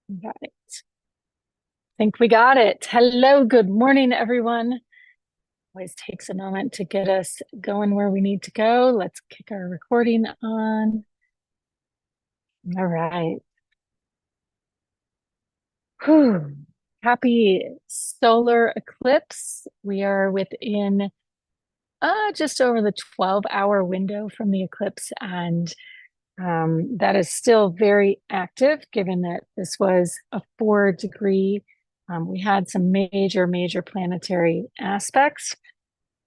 Got it. Think we got it. Hello, good morning, everyone. Always takes a moment to get us going where we need to go. Let's kick our recording on. All right. Whew. Happy solar eclipse. We are within just over the 12-hour window from the eclipse, and that is still very active given that this was a 4 degree. We had some major planetary aspects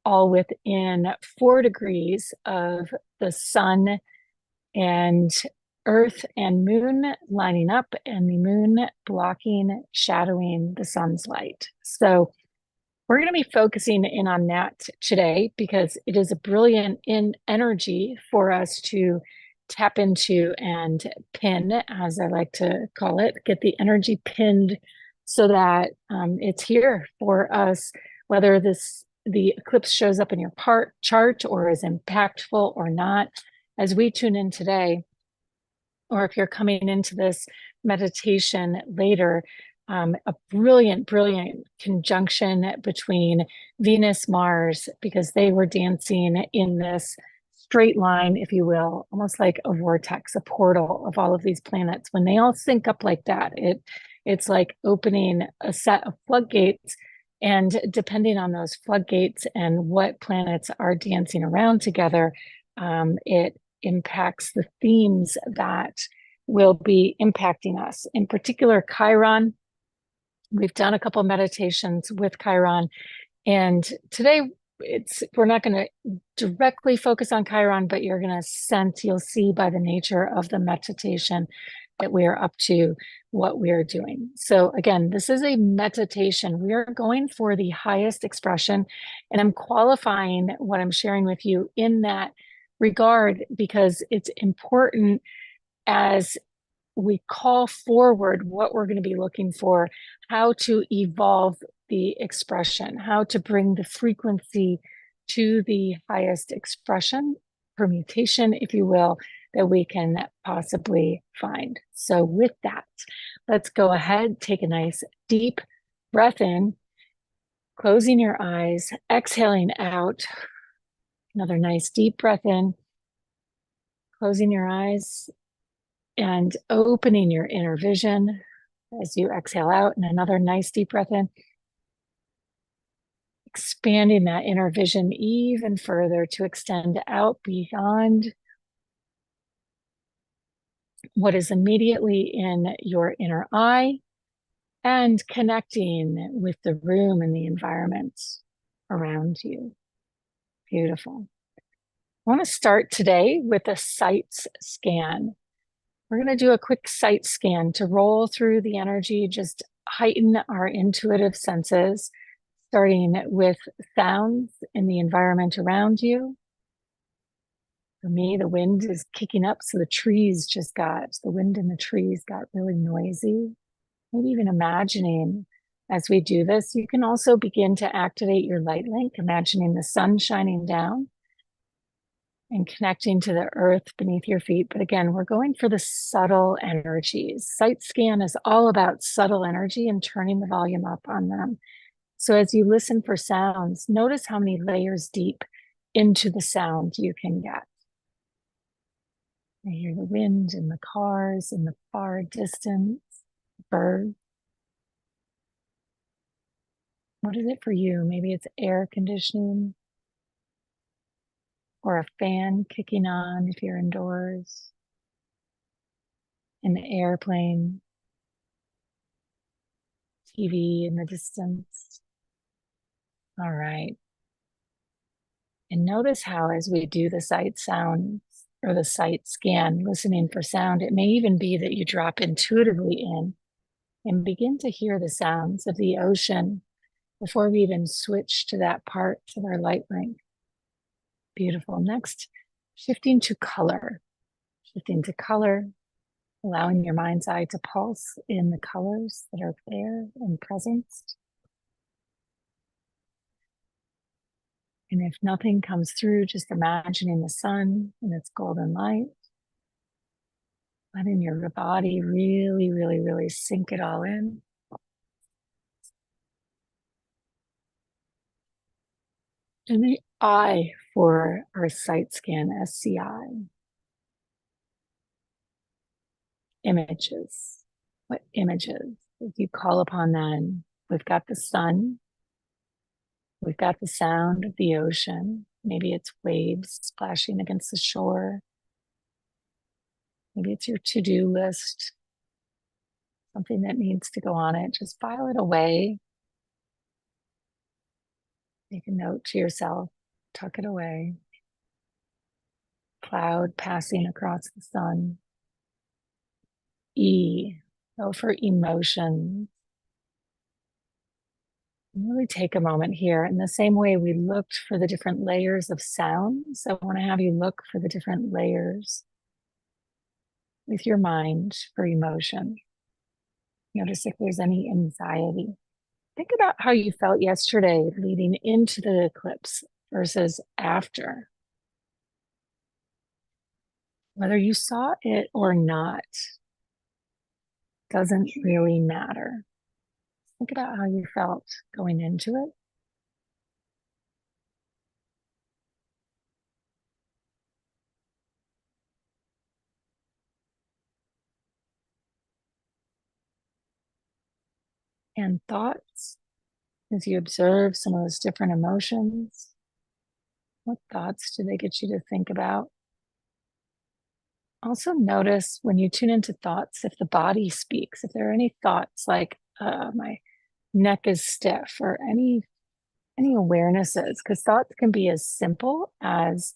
all within 4 degrees of the sun and Earth and moon lining up, and the moon blocking, shadowing the sun's light. So we're going to be focusing in on that today because it is a brilliant energy for us to tap into and pin, as I like to call it, get the energy pinned so that it's here for us, whether the eclipse shows up in your chart or is impactful or not. As we tune in today, or if you're coming into this meditation later, a brilliant conjunction between Venus, Mars, because they were dancing in this straight line, if you will, almost like a vortex, a portal of all of these planets. When they all sync up like that, it's like opening a set of floodgates. And depending on those floodgates and what planets are dancing around together, it impacts the themes that will be impacting us. In particular, Chiron. We've done a couple meditations with Chiron, and today we're not going to directly focus on Chiron, but you're going to sense, you'll see by the nature of the meditation that we are up to what we are doing. So again, this is a meditation. We are going for the highest expression, and I'm qualifying what I'm sharing with you in that regard because it's important as we call forward what we're going to be looking for, how to evolve the expression, how to bring the frequency to the highest expression, permutation, if you will, that we can possibly find. So with that, let's go ahead, take a nice deep breath in, closing your eyes, exhaling out. Another nice deep breath in, closing your eyes, and opening your inner vision as you exhale out. And another nice deep breath in, expanding that inner vision even further to extend out beyond what is immediately in your inner eye and connecting with the room and the environment around you. Beautiful. I want to start today with a sights scan. We're going to do a quick sight scan to roll through the energy, just heighten our intuitive senses, starting with sounds in the environment around you. For me, the wind is kicking up, so the wind in the trees got really noisy. Maybe even imagining as we do this, you can also begin to activate your light link, imagining the sun shining down and connecting to the earth beneath your feet. But again, we're going for the subtle energies. Sight scan is all about subtle energy and turning the volume up on them. So as you listen for sounds, notice how many layers deep into the sound you can get. I hear the wind in the cars in the far distance, birds. What is it for you? Maybe it's air conditioning or a fan kicking on if you're indoors, in the airplane, TV in the distance. All right. And notice how, as we do the sight sounds or the sight scan, listening for sound, it may even be that you drop intuitively in and begin to hear the sounds of the ocean before we even switch to that part of our light link. Beautiful. Next, shifting to color. Shifting to color, allowing your mind's eye to pulse in the colors that are there and present. And if nothing comes through, just imagining the sun and its golden light. letting your body really, really, really sink it all in. And the I for our sight scan, SCI, images. What images? If you call upon them, we've got the sun, we've got the sound of the ocean. Maybe it's waves splashing against the shore. Maybe it's your to-do list, something that needs to go on it. Just file it away. Make a note to yourself, tuck it away. Cloud passing across the sun. E, go for emotion. Really take a moment here. In the same way we looked for the different layers of sounds, I want to have you look for the different layers with your mind for emotion. Notice if there's any anxiety. Think about how you felt yesterday leading into the eclipse versus after. Whether you saw it or not doesn't really matter. Think about how you felt going into it. And thoughts as you observe some of those different emotions. What thoughts do they get you to think about? Also notice when you tune into thoughts, if the body speaks, if there are any thoughts like my neck is stiff or any awarenesses, because thoughts can be as simple as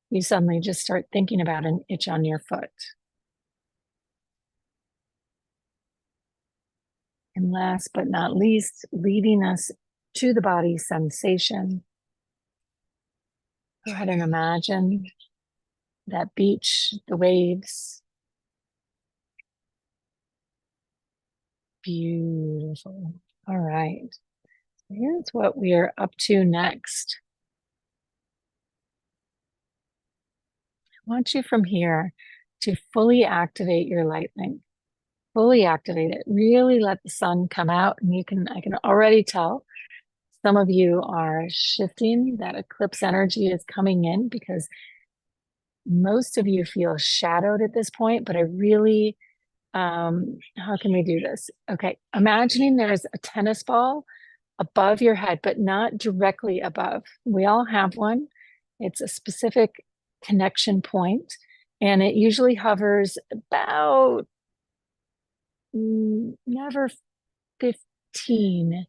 you suddenly just start thinking about an itch on your foot. And last but not least, leading us to the body sensation. Go ahead and imagine that beach, the waves. Beautiful. All right. Here's what we are up to next. I want you from here to fully activate your lightning. Fully activate it. Really let the sun come out. And I can already tell some of you are shifting. That eclipse energy is coming in because most of you feel shadowed at this point, but I really, how can we do this? Okay, imagining there's a tennis ball above your head, but not directly above. We all have one. It's a specific connection point, and it usually hovers about never 15,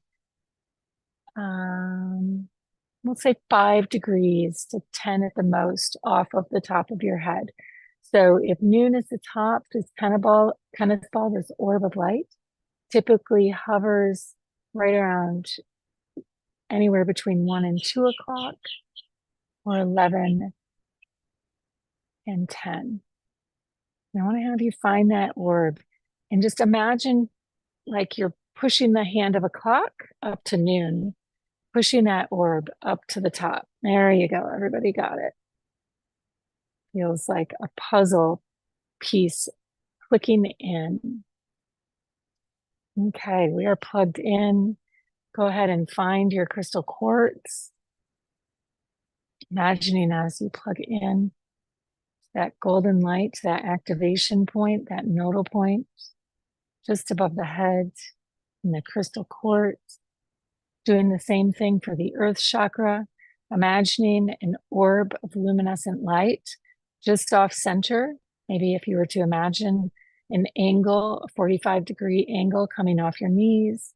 we'll say 5 degrees to 10 at the most off of the top of your head. So if noon is the top, this tennis ball, this orb of light, typically hovers right around anywhere between 1 and 2 o'clock or 11 and 10. And I want to have you find that orb and just imagine like you're pushing the hand of a clock up to noon, pushing that orb up to the top. There you go. Everybody got it. Feels like a puzzle piece clicking in. Okay, we are plugged in. Go ahead and find your crystal quartz. Imagining as you plug in that golden light, that activation point, that nodal point, just above the head in the crystal quartz. Doing the same thing for the earth chakra, imagining an orb of luminescent light just off center. Maybe if you were to imagine an angle, a 45-degree angle coming off your knees,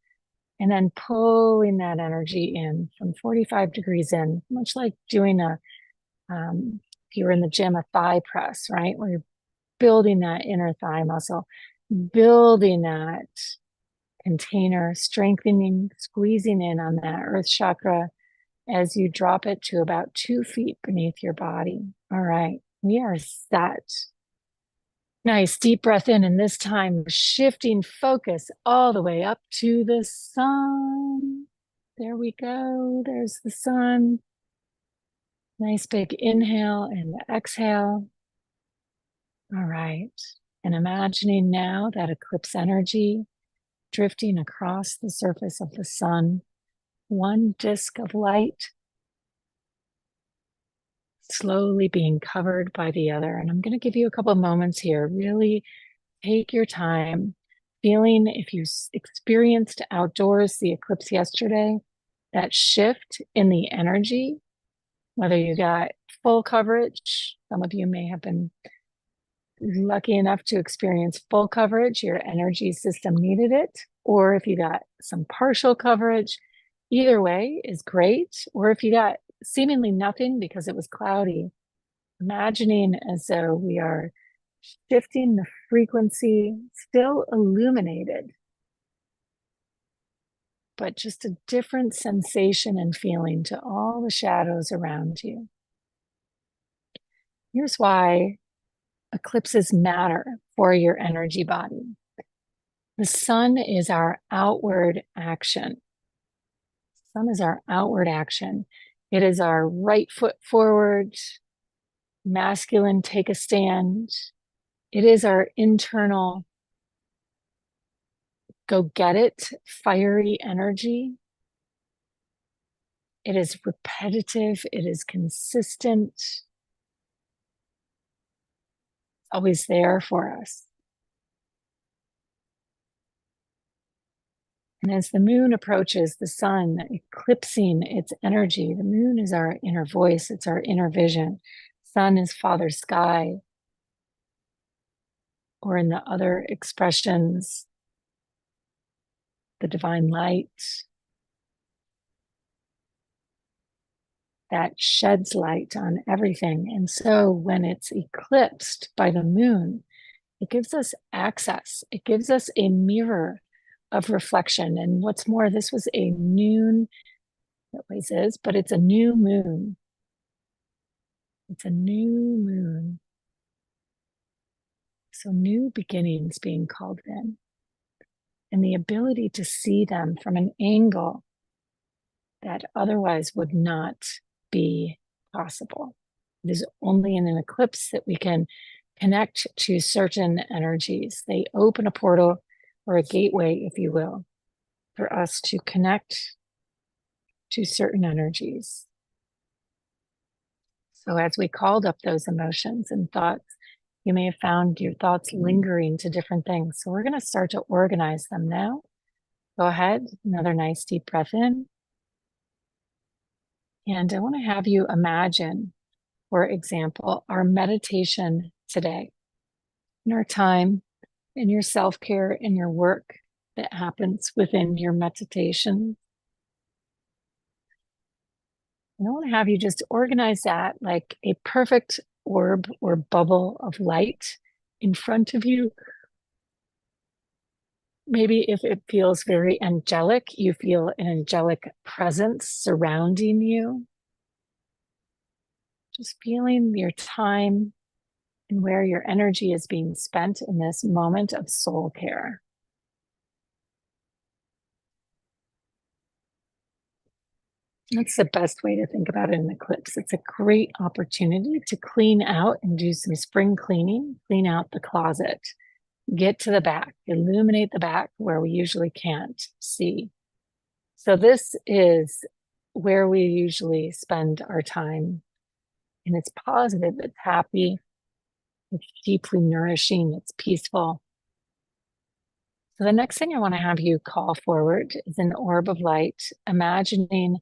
and then pulling that energy in from 45 degrees in, much like doing if you were in the gym, a thigh press, right? Where you're building that inner thigh muscle, building that container, strengthening, squeezing in on that earth chakra as you drop it to about 2 feet beneath your body. All right, we are set. Nice deep breath in, and this time shifting focus all the way up to the sun. There we go. There's the sun. Nice big inhale and exhale. All right. And imagining now that eclipse energy drifting across the surface of the sun, one disk of light slowly being covered by the other. And I'm going to give you a couple of moments here. Really take your time, feeling if you experienced outdoors the eclipse yesterday, that shift in the energy, whether you got full coverage, some of you may have been lucky enough to experience full coverage, your energy system needed it, or if you got some partial coverage, either way is great. Or if you got seemingly nothing because it was cloudy, imagining as though we are shifting the frequency, still illuminated, but just a different sensation and feeling to all the shadows around you. Here's why eclipses matter for your energy body. The sun is our outward action. The sun is our outward action. It is our right foot forward, masculine, take a stand. It is our internal go get it, fiery energy. It is repetitive. It is consistent. It's always there for us. And as the moon approaches the sun, eclipsing its energy, the moon is our inner voice. It's our inner vision. Sun is father sky. Or in the other expressions, the divine light that sheds light on everything. And so when it's eclipsed by the moon, it gives us access. It gives us a mirror of reflection. And what's more, this was a noon, it always is, but it's a new moon. It's a new moon. So new beginnings being called in. And the ability to see them from an angle that otherwise would not be possible. It is only in an eclipse that we can connect to certain energies. They open a portal or a gateway, if you will, for us to connect to certain energies. So as we called up those emotions and thoughts, you may have found your thoughts lingering to different things. So we're going to start to organize them now. Go ahead, another nice deep breath in. And I want to have you imagine, for example, our meditation today, in our time, in your self-care, in your work that happens within your meditation. And I want to have you just organize that like a perfect orb or bubble of light in front of you. Maybe if it feels very angelic, you feel an angelic presence surrounding you. Just feeling your time and where your energy is being spent in this moment of soul care. That's the best way to think about an eclipse. It's a great opportunity to clean out and do some spring cleaning, clean out the closet, get to the back, illuminate the back where we usually can't see. So this is where we usually spend our time. And it's positive, it's happy, it's deeply nourishing, it's peaceful. So the next thing I want to have you call forward is an orb of light, imagining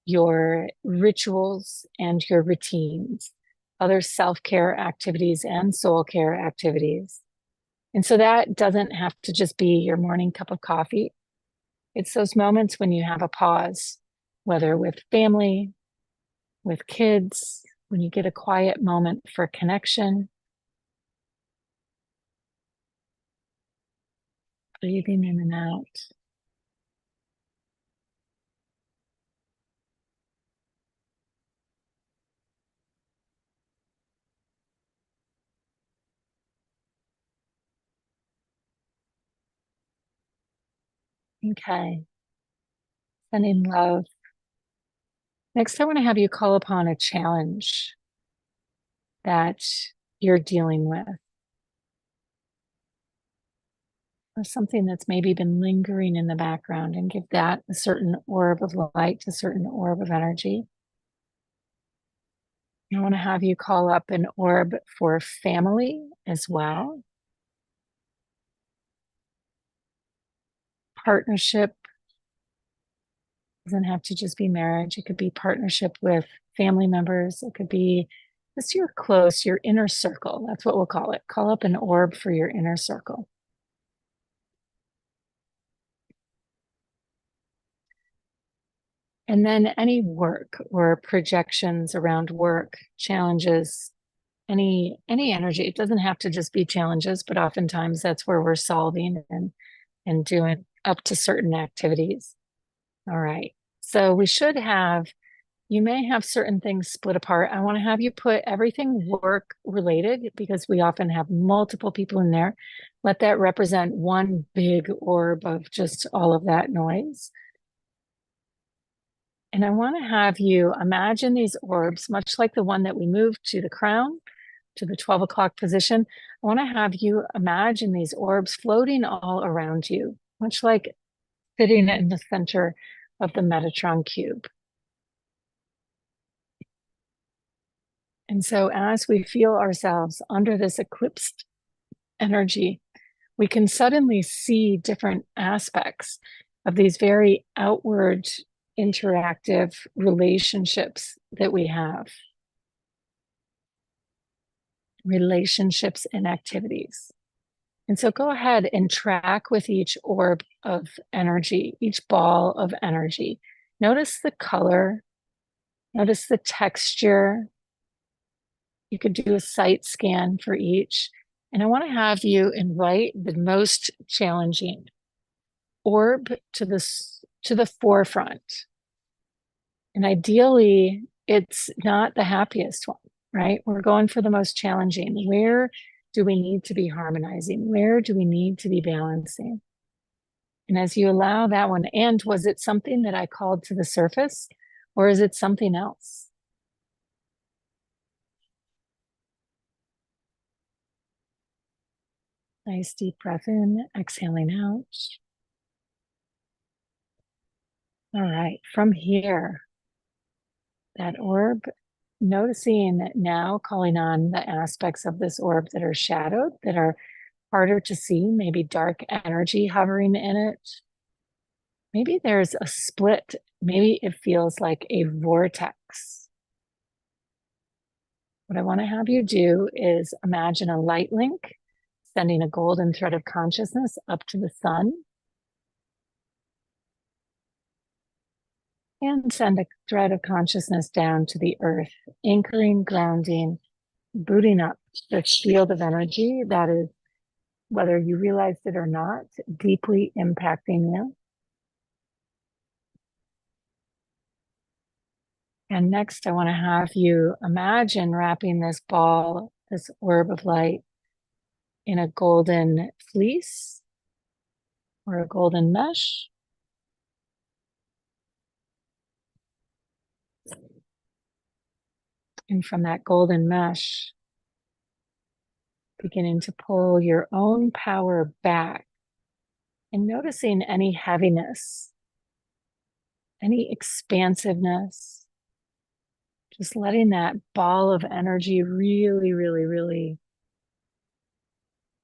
your rituals and your routines, other self-care activities and soul care activities. And so that doesn't have to just be your morning cup of coffee. It's those moments when you have a pause, whether with family, with kids, when you get a quiet moment for connection. Breathing in and out. Okay. Sending love. Next, I want to have you call upon a challenge that you're dealing with. or something that's maybe been lingering in the background, and give that a certain orb of light, a certain orb of energy. I want to have you call up an orb for family as well. Partnership doesn't have to just be marriage. It could be partnership with family members. It could be just your close, your inner circle. That's what we'll call it. Call up an orb for your inner circle. And then any work or projections around work, challenges, any energy. It doesn't have to just be challenges, but oftentimes that's where we're solving and doing up to certain activities. All right. So we should have, you may have certain things split apart. I want to have you put everything work related because we often have multiple people in there. Let that represent one big orb of just all of that noise. And I want to have you imagine these orbs, much like the one that we moved to the crown, to the 12 o'clock position. I want to have you imagine these orbs floating all around you, much like sitting in the center of the Metatron cube. And so as we feel ourselves under this eclipsed energy, we can suddenly see different aspects of these very outward interactive relationships that we have. Relationships and activities. And so go ahead and track with each orb of energy, each ball of energy. Notice the color, notice the texture. You could do a sight scan for each. And I want to have you invite the most challenging orb to the forefront. And ideally, it's not the happiest one, right? We're going for the most challenging. Where do we need to be harmonizing? Where do we need to be balancing? And as you allow that one, and was it something that I called to the surface, or is it something else? Nice deep breath in, exhaling out. All right, from here, that orb, noticing that now, calling on the aspects of this orb that are shadowed, that are harder to see, maybe dark energy hovering in it. Maybe there's a split. Maybe it feels like a vortex. What I want to have you do is imagine a light link sending a golden thread of consciousness up to the sun, and send a thread of consciousness down to the earth, anchoring, grounding, booting up this field of energy that is, whether you realized it or not, deeply impacting you. And next, I want to have you imagine wrapping this ball, this orb of light, in a golden fleece or a golden mesh. And from that golden mesh, beginning to pull your own power back and noticing any heaviness, any expansiveness, just letting that ball of energy really, really, really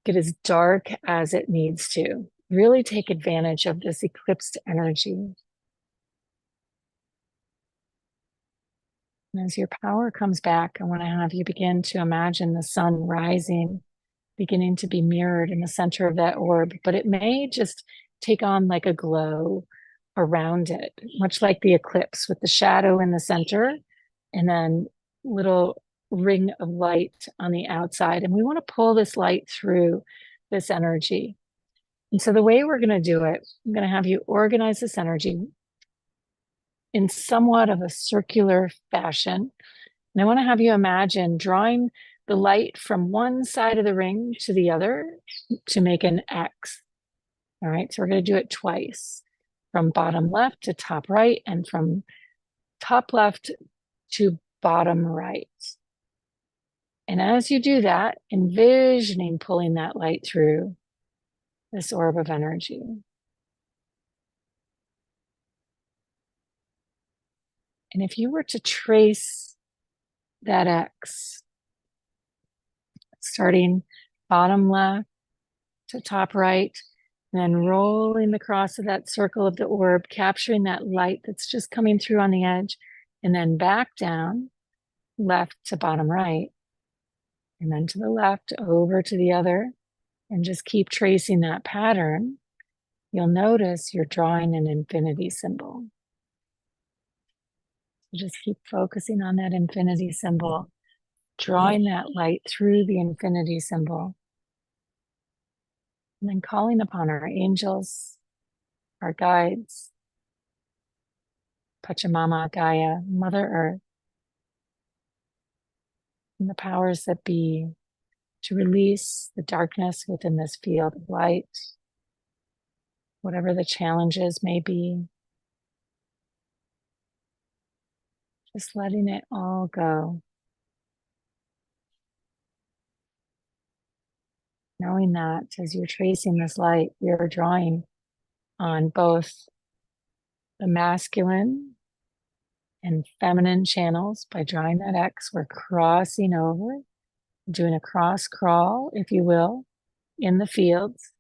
get as dark as it needs to. Really take advantage of this eclipsed energy. And as your power comes back, I want to have you begin to imagine the sun rising, beginning to be mirrored in the center of that orb, but it may just take on like a glow around it, much like the eclipse with the shadow in the center and then little ring of light on the outside. And we want to pull this light through this energy. And so the way we're going to do it, I'm going to have you organize this energy in somewhat of a circular fashion. And I want to have you imagine drawing the light from one side of the ring to the other to make an X. All right, so we're going to do it twice, from bottom left to top right, and from top left to bottom right. And as you do that, envisioning pulling that light through, this orb of energy. And if you were to trace that X, starting bottom left to top right, and then rolling the cross of that circle of the orb, capturing that light that's just coming through on the edge, and then back down, left to bottom right, and then to the left, over to the other, and just keep tracing that pattern, you'll notice you're drawing an infinity symbol. So just keep focusing on that infinity symbol, drawing that light through the infinity symbol, and then calling upon our angels, our guides, Pachamama, Gaia, Mother Earth, and the powers that be, to release the darkness within this field of light, whatever the challenges may be, just letting it all go. Knowing that as you're tracing this light, you're drawing on both the masculine and feminine channels. By drawing that X, we're crossing over, doing a cross crawl, if you will, in the fields.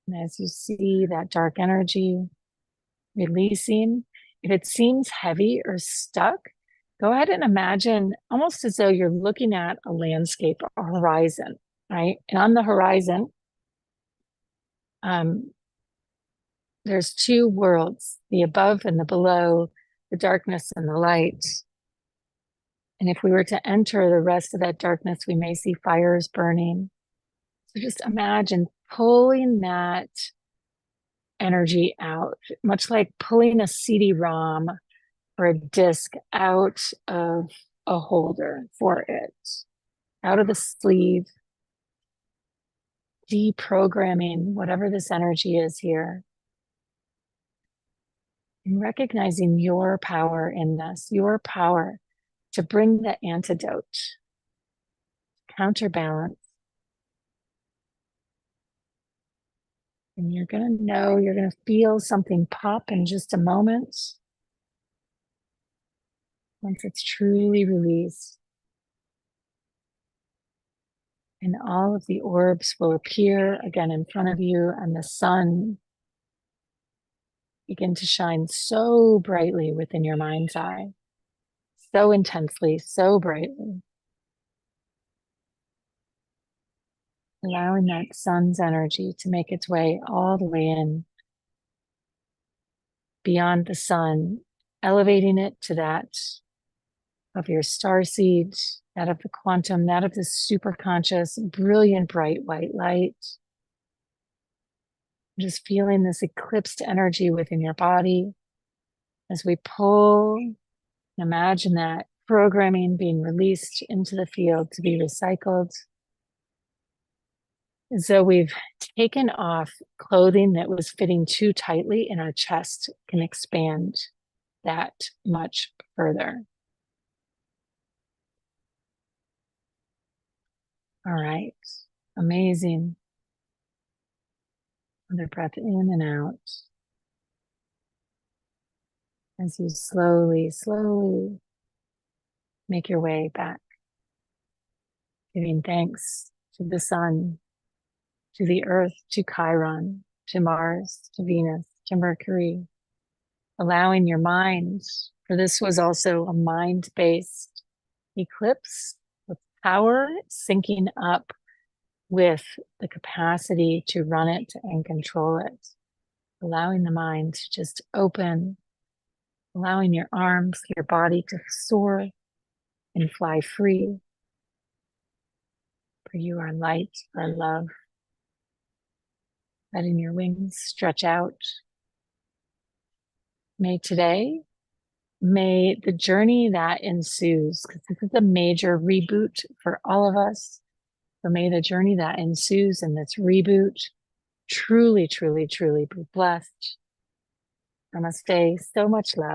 And as you see that dark energy releasing, if it seems heavy or stuck, go ahead and imagine almost as though you're looking at a landscape, a horizon, right? And on the horizon, there's two worlds, the above and the below, the darkness and the light. And if we were to enter the rest of that darkness, we may see fires burning. So just imagine pulling that energy out, much like pulling a CD-ROM or a disc out of a holder for it, out of the sleeve, deprogramming whatever this energy is here. And recognizing your power in this, your power to bring the antidote, counterbalance. And you're going to know, you're going to feel something pop in just a moment once it's truly released. And all of the orbs will appear again in front of you, and the sun begin to shine so brightly within your mind's eye, so intensely, so brightly. Allowing that sun's energy to make its way all the way in, beyond the sun, elevating it to that of your starseed, that of the quantum, that of the superconscious, brilliant, bright white light. Just feeling this eclipsed energy within your body as we pull, imagine that programming being released into the field to be recycled. As though we've taken off clothing that was fitting too tightly, and our chest can expand that much further. All right, amazing. Another breath in and out. As you slowly, slowly make your way back, giving thanks to the sun, to the earth, to Chiron, to Mars, to Venus, to Mercury, allowing your mind, for this was also a mind-based eclipse, with power syncing up with the capacity to run it and control it, allowing the mind to just open, allowing your arms, your body to soar and fly free. For you are light, are love. Letting your wings stretch out. May the journey that ensues, because this is a major reboot for all of us. So may the journey that ensues in this reboot truly, truly, truly be blessed. Namaste. So much love.